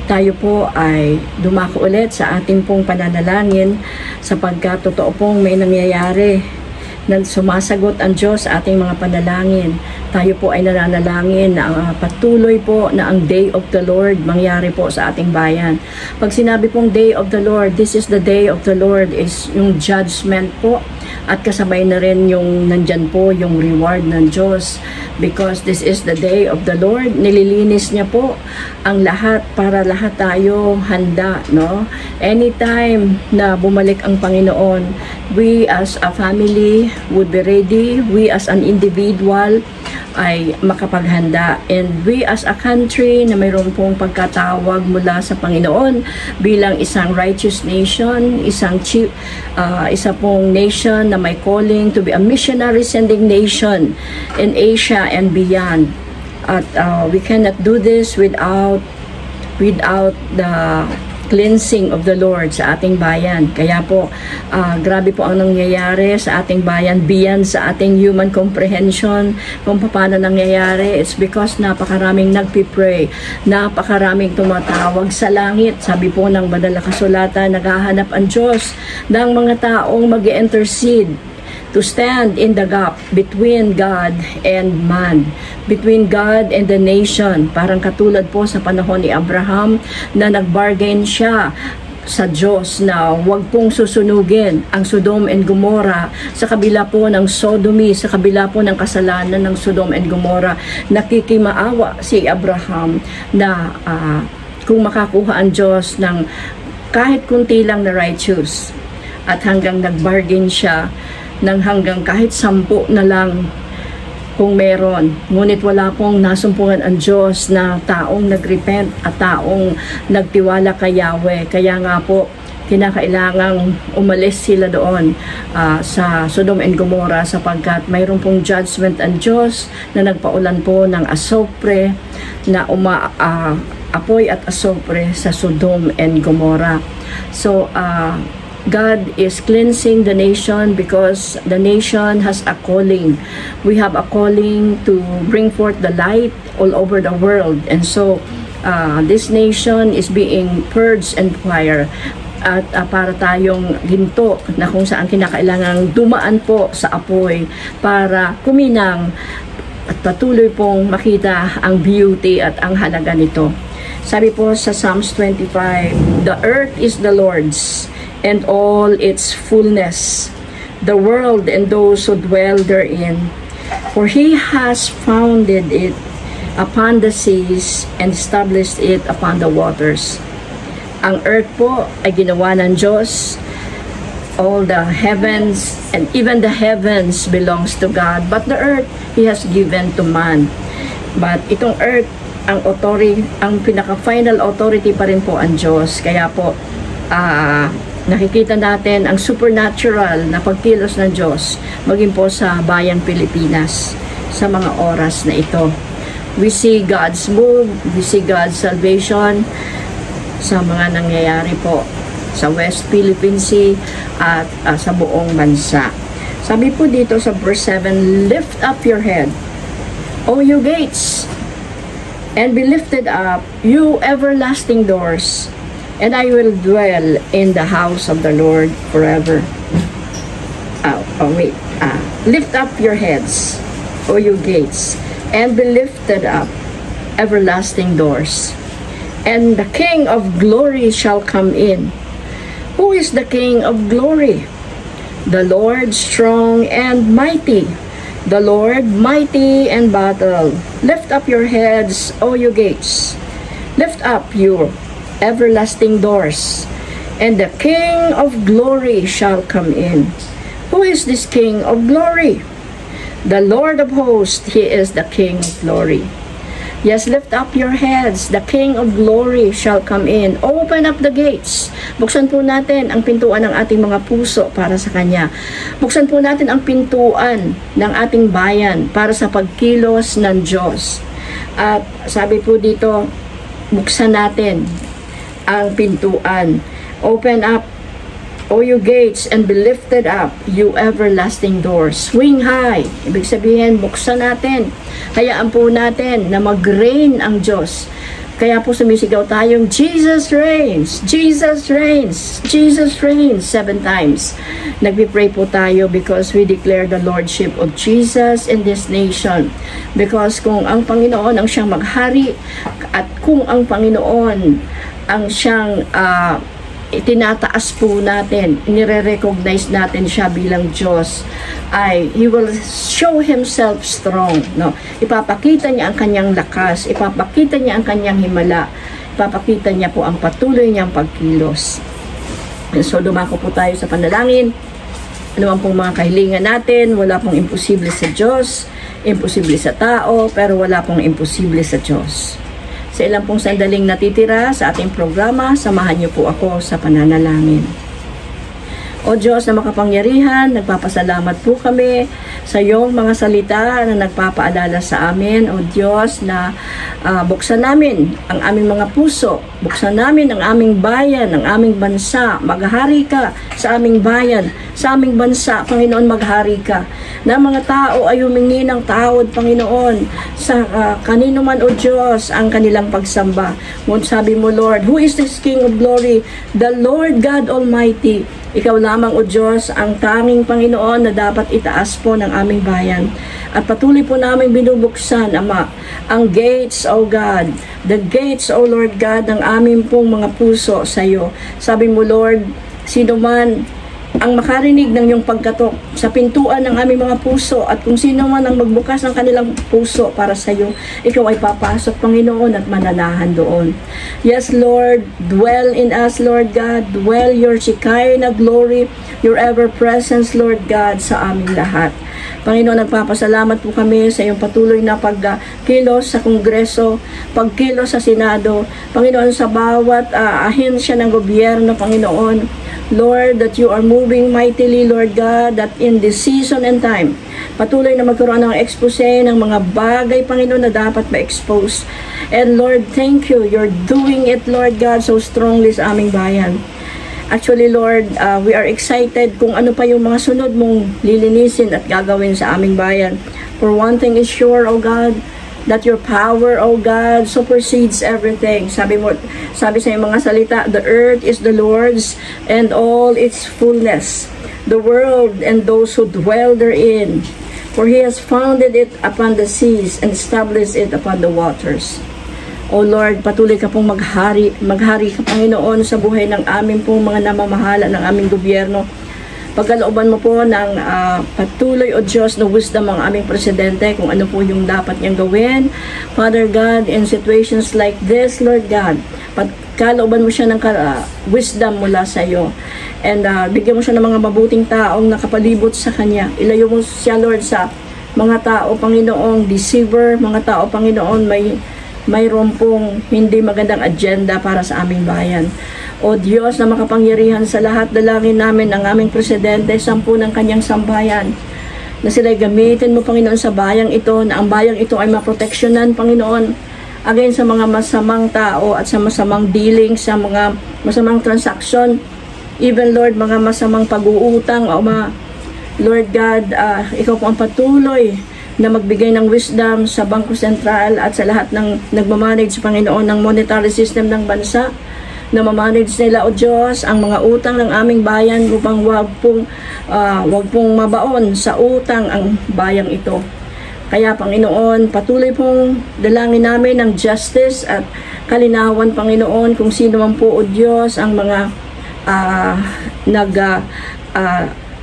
tayo po ay dumako ulit sa ating pong pananalangin sapagkat totoo pong may nangyayari na sumasagot ang Diyos sa ating mga panalangin. Tayo po ay nananalangin na patuloy po na ang Day of the Lord mangyari po sa ating bayan. Pag sinabi pong Day of the Lord, this is the Day of the Lord, is yung judgment po, at kasabay na rin yung nandyan po yung reward ng Diyos, because this is the day of the Lord. Nililinis niya po ang lahat para lahat tayo handa, no? Anytime na bumalik ang Panginoon, we as a family would be ready, we as an individual ay makapaghanda, and we as a country na mayroon pong pagkatawag mula sa Panginoon bilang isang righteous nation, isa pong nation na may calling to be a missionary sending nation in Asia and beyond. At we cannot do this without the cleansing of the Lord sa ating bayan. Kaya po, grabe po ang nangyayari sa ating bayan beyond sa ating human comprehension. Kung paano nangyayari, it's because napakaraming nagpipray, napakaraming tumatawag sa langit. Sabi po ng banal na kasulatan, naghahanap ang Diyos ng mga taong mag-intercede to stand in the gap between God and man, between God and the nation. Parang katulad po sa panahon ni Abraham na nag-bargain siya sa Diyos na huwag pong susunugin ang Sodom and Gomorrah sa kabila po ng sodomy, sa kabila po ng kasalanan ng Sodom and Gomorrah. Nakikimaawa si Abraham na kung makakuha ang Diyos ng kahit kunti lang na righteous, at hanggang nag-bargain siya ng hanggang kahit 10 na lang kung meron. Ngunit wala pong nasumpungan ang Diyos na taong nagrepent at taong nagtiwala kay Yahweh. Kaya nga po, kinakailangang umalis sila doon sa Sodom and Gomorrah sapagkat mayroon pong judgment ang Diyos na nagpaulan po ng asopre na apoy at asopre sa Sodom and Gomorrah. So, God is cleansing the nation because the nation has a calling. We have a calling to bring forth the light all over the world. And so, this nation is being purged and fire. At para tayong ginto na kung saan kinakailangang dumaan po sa apoy para kuminang at patuloy pong makita ang beauty at ang halaga nito. Sabi po sa Psalms 25, "The earth is the Lord's, and all its fullness, the world and those who dwell therein. For He has founded it upon the seas and established it upon the waters." Ang earth po ay ginawa ng Diyos. All the heavens and even the heavens belongs to God, but the earth He has given to man. But itong earth, ang pinaka-final authority pa rin po ang Diyos. Kaya po, nakikita natin ang supernatural na pagkilos ng Diyos maging po sa bayang Pilipinas sa mga oras na ito. We see God's move, we see God's salvation sa mga nangyayari po sa West Philippine Sea at sa buong bansa. Sabi po dito sa verse 7, "Lift up your head, O you gates, and be lifted up, you everlasting doors, and I will dwell in the house of the Lord forever." Lift up your heads, O you gates, and be lifted up, everlasting doors, and the King of glory shall come in. Who is the King of glory? The Lord strong and mighty, the Lord mighty in battle. Lift up your heads, O you gates, lift up your everlasting doors, and the King of glory shall come in. Who is this King of glory? The Lord of hosts, He is the King of glory. Yes, lift up your heads, the King of glory shall come in. Open up the gates. Buksan po natin ang pintuan ng ating mga puso para sa Kanya. Buksan po natin ang pintuan ng ating bayan para sa pagkilos ng Diyos. At sabi po dito, buksan natin ang pintuan. Open up, O you gates, and be lifted up, you everlasting doors. Swing high. Ibig sabihin, buksan natin. Hayaan po natin na mag-reign ang Diyos. Kaya po sumisigaw tayong, Jesus reigns! Jesus reigns! Jesus reigns! 7 times. Nagpipray po tayo because we declare the Lordship of Jesus in this nation. Because kung ang Panginoon ang siyang maghari, at kung ang Panginoon ang siyang itinataas po natin, nire-recognize natin siya bilang Diyos, ay He will show Himself strong. No? Ipapakita niya ang kanyang lakas, ipapakita niya ang kanyang himala, ipapakita niya po ang patuloy niyang pagkilos. And so dumako po tayo sa panalangin. Ano man pong mga kahilingan natin, wala pong imposible sa Diyos, imposible sa tao, pero wala pong imposible sa Diyos. Sa ilang pong sandaling natitira sa ating programa, samahan niyo po ako sa pananalangin. O Diyos na makapangyarihan, nagpapasalamat po kami sa iyong mga salita na nagpapaalala sa amin. O Diyos na buksan namin ang aming mga puso, buksan namin ang aming bayan, ang aming bansa. Maghari ka sa aming bayan, sa aming bansa, Panginoon, maghari ka. Na mga tao ay humingi ng tawad, Panginoon, sa kanino man, O Diyos, ang kanilang pagsamba. Sabi mo, Lord, who is this King of glory? The Lord God Almighty. Ikaw lamang, O Diyos, ang tanging Panginoon na dapat itaas po ng aming bayan. At patuloy po namin binubuksan, Ama, ang gates, O God, the gates, O Lord God, ng aming pong mga puso sa iyo. Sabi mo, Lord, sino man ang makarinig ng iyong pagkatok sa pintuan ng aming mga puso, at kung sino man ang magbukas ng kanilang puso para sa iyo, ikaw ay papasok, Panginoon, at mananahan doon. Yes, Lord, dwell in us, Lord God, dwell your Shekinah glory, your ever presence, Lord God, sa aming lahat. Panginoon, nagpapasalamat po kami sa iyong patuloy na pagkilos sa Kongreso, pagkilos sa Senado, Panginoon, sa bawat ahensya ng gobyerno, Panginoon. Lord, that you are moving mightily, Lord God, that in this season and time, patuloy na magkaroon ng expose ng mga bagay, Panginoon, na dapat ma-expose. And Lord, thank you. You're doing it, Lord God, so strongly sa aming bayan. Actually, Lord, we are excited kung ano pa yung mga sunod mong lilinisin at gagawin sa aming bayan. For one thing is sure, O God, that your power, O God, supersedes everything. Sabi sa iyong mga salita, the earth is the Lord's and all its fullness, the world and those who dwell therein. For He has founded it upon the seas and established it upon the waters. O Lord, patuloy ka pong maghari ka, Panginoon, sa buhay ng aming pong mga namamahala ng aming gobyerno. Pagkalooban mo po ng patuloy, O Diyos, na wisdom ang aming presidente kung ano po yung dapat niyang gawin. Father God, in situations like this, Lord God, pagkalooban mo siya ng wisdom mula sa iyo. And bigyan mo siya ng mga mabuting taong nakapalibot sa kanya. Ilayo mo siya, Lord, sa mga tao, Panginoong deceiver, mga tao, Panginoon, mayroon pong hindi magandang agenda para sa aming bayan. O Diyos na makapangyarihan, sa lahat dalangin namin ang aming presidente, 10 ng kanyang sambayan, na sila'y gamitin mo, Panginoon, sa bayang ito, na ang bayang ito ay maproteksyonan, Panginoon, again sa mga masamang tao at sa masamang dealing, sa mga masamang transaction, even, Lord, mga masamang pag-uutang, o Lord God, ikaw po ang patuloy na magbigay ng wisdom sa Bangko Sentral at sa lahat ng nagmamanage, Panginoon, ng monetary system ng bansa, na mamanage nila, O Diyos, ang mga utang ng aming bayan upang wag pong mabaon sa utang ang bayang ito. Kaya, Panginoon, patuloy pong dalangin namin ng justice at kalinawan, Panginoon, kung sino man po, O Diyos, ang mga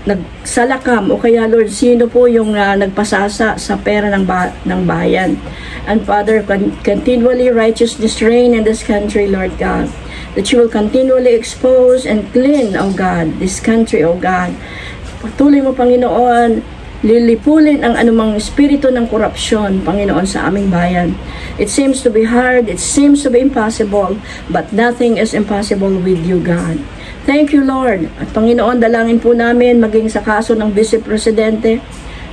nagsalakam, o kaya, Lord, sino po yung nagpasasa sa pera ng bayan. And Father, continually righteousness reign in this country, Lord God, that you will continually expose and clean, O God, this country, O God. Patuloy mo, Panginoon, lilipulin ang anumang espiritu ng korupsyon, Panginoon, sa aming bayan. It seems to be hard, it seems to be impossible, but nothing is impossible with you, God. Thank you, Lord. At Panginoon, dalangin po namin maging sa kaso ng Vice Presidente.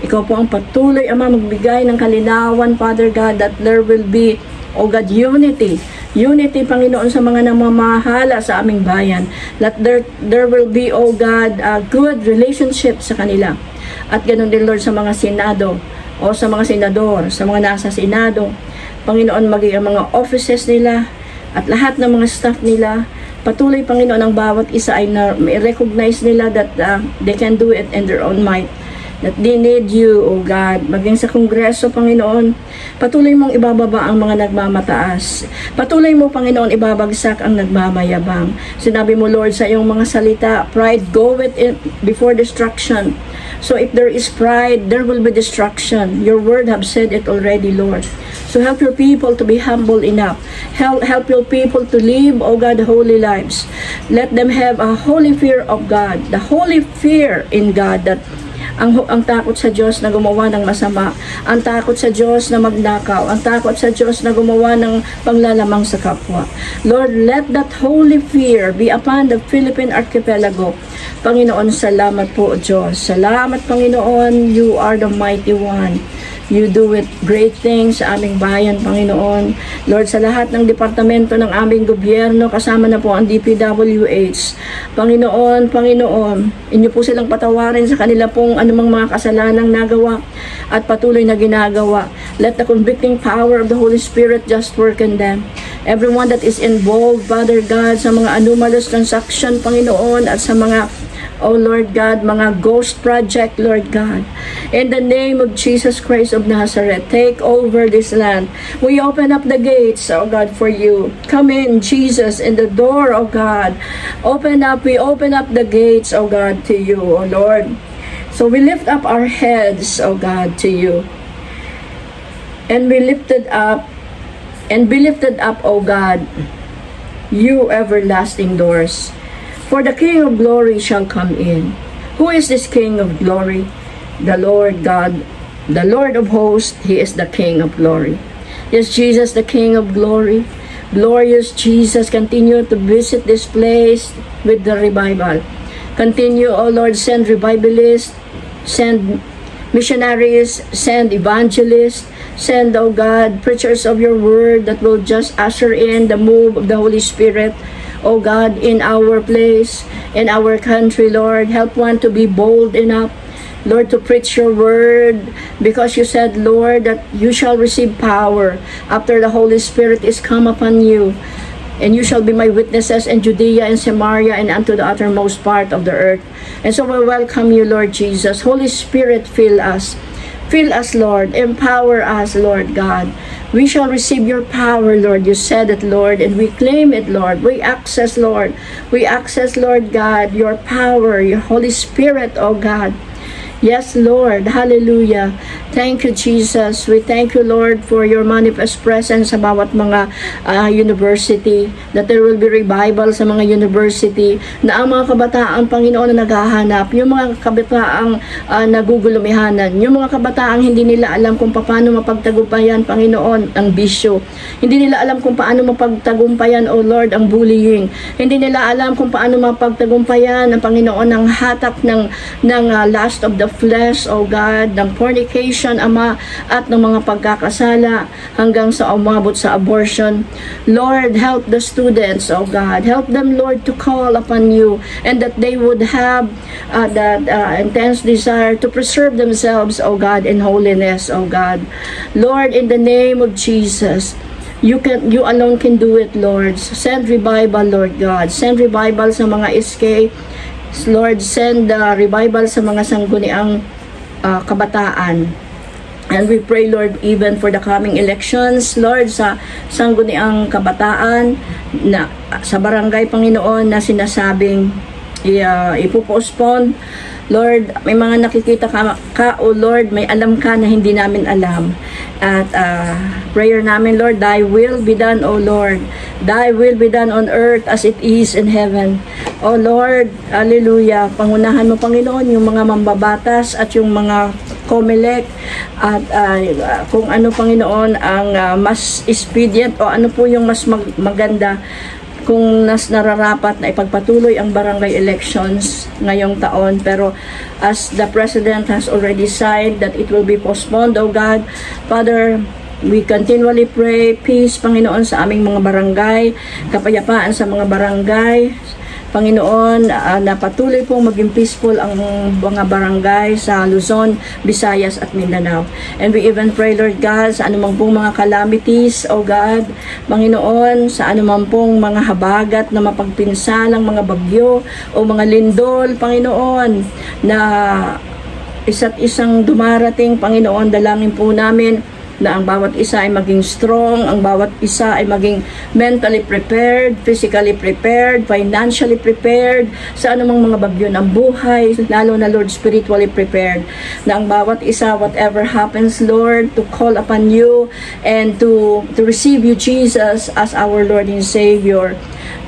Ikaw po ang patuloy, Ama, magbigay ng kalinawan, Father God, that there will be, O God, unity. Unity, Panginoon, sa mga namamahala sa aming bayan. That there will be, O God, a good relationship sa kanila. At ganun din, Lord, sa mga Senado. o sa mga senador, sa mga nasa Senado. Panginoon, maging ang mga offices nila at lahat ng mga staff nila, patuloy, Panginoon, ang bawat isa ay recognize nila that they can do it in their own might. That they need you, O God. Maging sa Kongreso, Panginoon, patuloy mong ibababa ang mga nagmamataas. Patuloy mo, Panginoon, ibabagsak ang nagmamayabang. Sinabi mo, Lord, sa iyong mga salita, pride goeth before destruction. So if there is pride, there will be destruction. Your word have said it already, Lord. So help your people to be humble enough. Help your people to live, O God, holy lives. Let them have a holy fear of God. The holy fear in God, that ang takot sa Diyos na gumawa ng masama, ang takot sa Diyos na magnakaw, ang takot sa Diyos na gumawa ng panglalamang sa kapwa. Lord, let that holy fear be upon the Philippine Archipelago. Panginoon, salamat po, Diyos. Salamat, Panginoon. You are the mighty one. You do it great things sa aming bayan, Panginoon. Lord, sa lahat ng departamento ng aming gobyerno, kasama na po ang DPWH. Panginoon, inyo po silang patawarin sa kanila pong anumang mga kasalanang nagawa at patuloy na ginagawa. Let the convicting power of the Holy Spirit just work in them. Everyone that is involved, Father God, sa mga anomalous transaction, Panginoon, at sa mga, oh Lord God, mga ghost project, Lord God. In the name of Jesus Christ of Nazareth, take over this land. We open up the gates, oh God, for you. Come in, Jesus, in the door, oh God. We open up the gates, oh God, to you, oh Lord. So we lift up our heads, oh God, to you. And be lifted up, oh God, you everlasting doors. For the King of glory shall come in. Who is this King of glory? The Lord God, the Lord of hosts, He is the King of glory. Yes, Jesus, the King of glory. Glorious Jesus, continue to visit this place with the revival. Continue, O Lord, send revivalists, send missionaries, send evangelists, send, O God, preachers of your word that will just usher in the move of the Holy Spirit, O God, in our place, in our country, Lord. Help one to be bold enough, Lord, to preach your word, because you said, Lord, that you shall receive power after the Holy Spirit is come upon you, and you shall be my witnesses in Judea and Samaria and unto the uttermost part of the earth. And so we welcome you, Lord Jesus. Holy Spirit, fill us. Fill us, Lord. Empower us, Lord God. We shall receive your power, Lord. You said it, Lord, and we claim it, Lord. We access, Lord. We access, Lord God, your power, your Holy Spirit, oh God. Yes, Lord. Hallelujah. Thank you, Jesus. We thank you, Lord, for your manifest presence sa bawat mga university, that there will be revival sa mga university, na ang mga kabataang Panginoon na naghahanap, yung mga kabataang nagugulumihanan, yung mga kabataang hindi nila alam kung paano mapagtagumpayan, Panginoon, ang bisyo. Hindi nila alam kung paano mapagtagumpayan, O Lord, ang bullying. Hindi nila alam kung paano mapagtagumpayan ang Panginoon ng hatap ng lust of the flesh, O God, ng fornication, Ama, at ng mga pagkakasala hanggang sa umabot sa abortion. Lord, help the students, O God. Help them, Lord, to call upon you, and that they would have that intense desire to preserve themselves, O God, in holiness, O God. Lord, in the name of Jesus, you alone can do it, Lord. Send revival, Lord God. Send revival sa mga SK. Lord, send revival sa mga sangguniang kabataan. And we pray, Lord, even for the coming elections, Lord, sa sangguniang kabataan, na sa barangay, Panginoon, na sinasabing ipopostpone. Lord, may mga nakikita ka, O Lord, may alam ka na hindi namin alam. At prayer namin, Lord, thy will be done, O Lord. Thy will be done on earth as it is in heaven. O Lord, hallelujah. Pangunahan mo, Panginoon, yung mga mambabatas at yung mga COMELEC, at kung ano, Panginoon, ang mas expedient, o ano po yung mas maganda, kung nararapat na ipagpatuloy ang barangay elections ngayong taon. Pero as the President has already signed that it will be postponed, O God, Father, we continually pray peace, Panginoon, sa aming mga barangay, kapayapaan sa mga barangay. Panginoon, na patuloy pong maging peaceful ang mga barangay sa Luzon, Visayas at Mindanao. And we even pray, Lord God, sa anumang pong mga calamities, O God, Panginoon, sa anumang pong mga habagat na mapagpinsalang mga bagyo o mga lindol, Panginoon, na isa't isang dumarating, Panginoon, dalangin po namin na ang bawat isa ay maging strong, ang bawat isa ay maging mentally prepared, physically prepared, financially prepared, sa anumang mga bagyo ng buhay, lalo na, Lord, spiritually prepared, na ang bawat isa, whatever happens, Lord, to call upon you and to receive you, Jesus, as our Lord and Savior.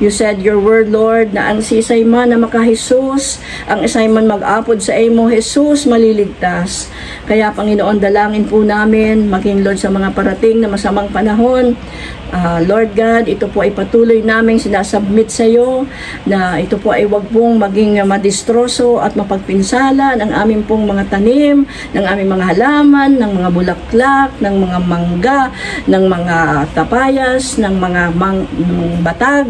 You said your word, Lord, na ang sisay man na maka-Jesus, ang isay man mag-apod sa imo, Jesus, maliligtas. Kaya, Panginoon, dalangin po namin, maging, Lord, sa mga parating na masamang panahon, Lord God, ito po ay patuloy naming sinasubmit sa iyo, na ito po ay wag pong maging madistroso at mapagpinsala ng aming pong mga tanim, ng aming mga halaman, ng mga bulaklak, ng mga mangga, ng mga tapayas, ng mga batag.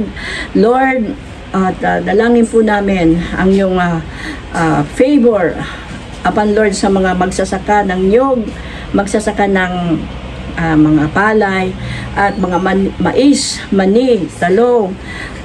Lord, at dalangin po namin ang iyong favor upon, Lord, sa mga magsasaka ng niyog, magsasaka ng mga palay at mga mais, mani, talong,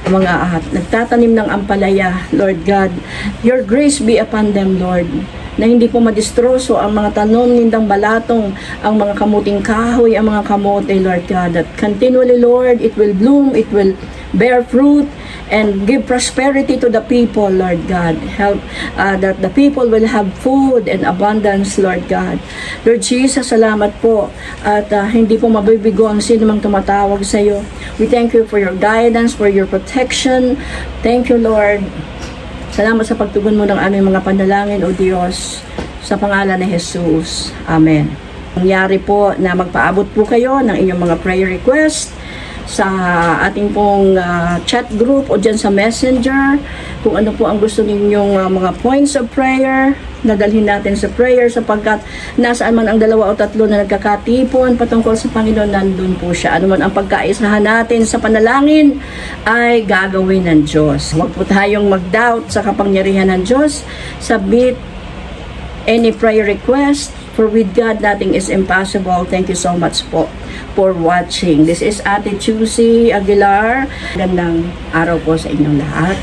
mga nagtatanim ng ampalaya, Lord God. Your grace be upon them, Lord, na hindi po madistroso ang mga tanom nindang balatong, ang mga kamuting kahoy, ang mga kamote, Lord God, that continually, Lord, it will bloom, it will bear fruit, and give prosperity to the people, Lord God. Help that the people will have food and abundance, Lord God. Lord Jesus, salamat po. At hindi po mabibigo ang sino mang tumatawag sa iyo. We thank you for your guidance, for your protection. Thank you, Lord. Salamat sa pagtugon mo ng aming mga panalangin, O Diyos, sa pangalan ni Jesus. Amen. Nangyari po na magpaabot po kayo ng inyong mga prayer request sa ating pong chat group o dyan sa messenger, kung ano po ang gusto ninyong mga points of prayer, nadalhin natin sa prayer, sapagkat nasaan man ang 2 o 3 na nagkakatipon patungkol sa Panginoon, nandun po siya. Ano man ang pagkaisahan natin sa panalangin ay gagawin ng Diyos. Huwag po tayong mag-doubt sa kapangyarihan ng Diyos. Submit any prayer request, for with God nothing is impossible. Thank you so much po for watching. This is Ate Chuzy Aguilar. Gandang araw po sa inyong lahat.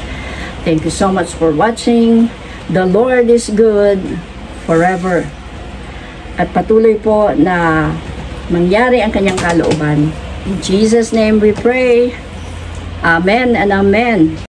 Thank you so much for watching. The Lord is good forever. At patuloy po na mangyari ang kanyang kalooban. In Jesus' name we pray. Amen and amen.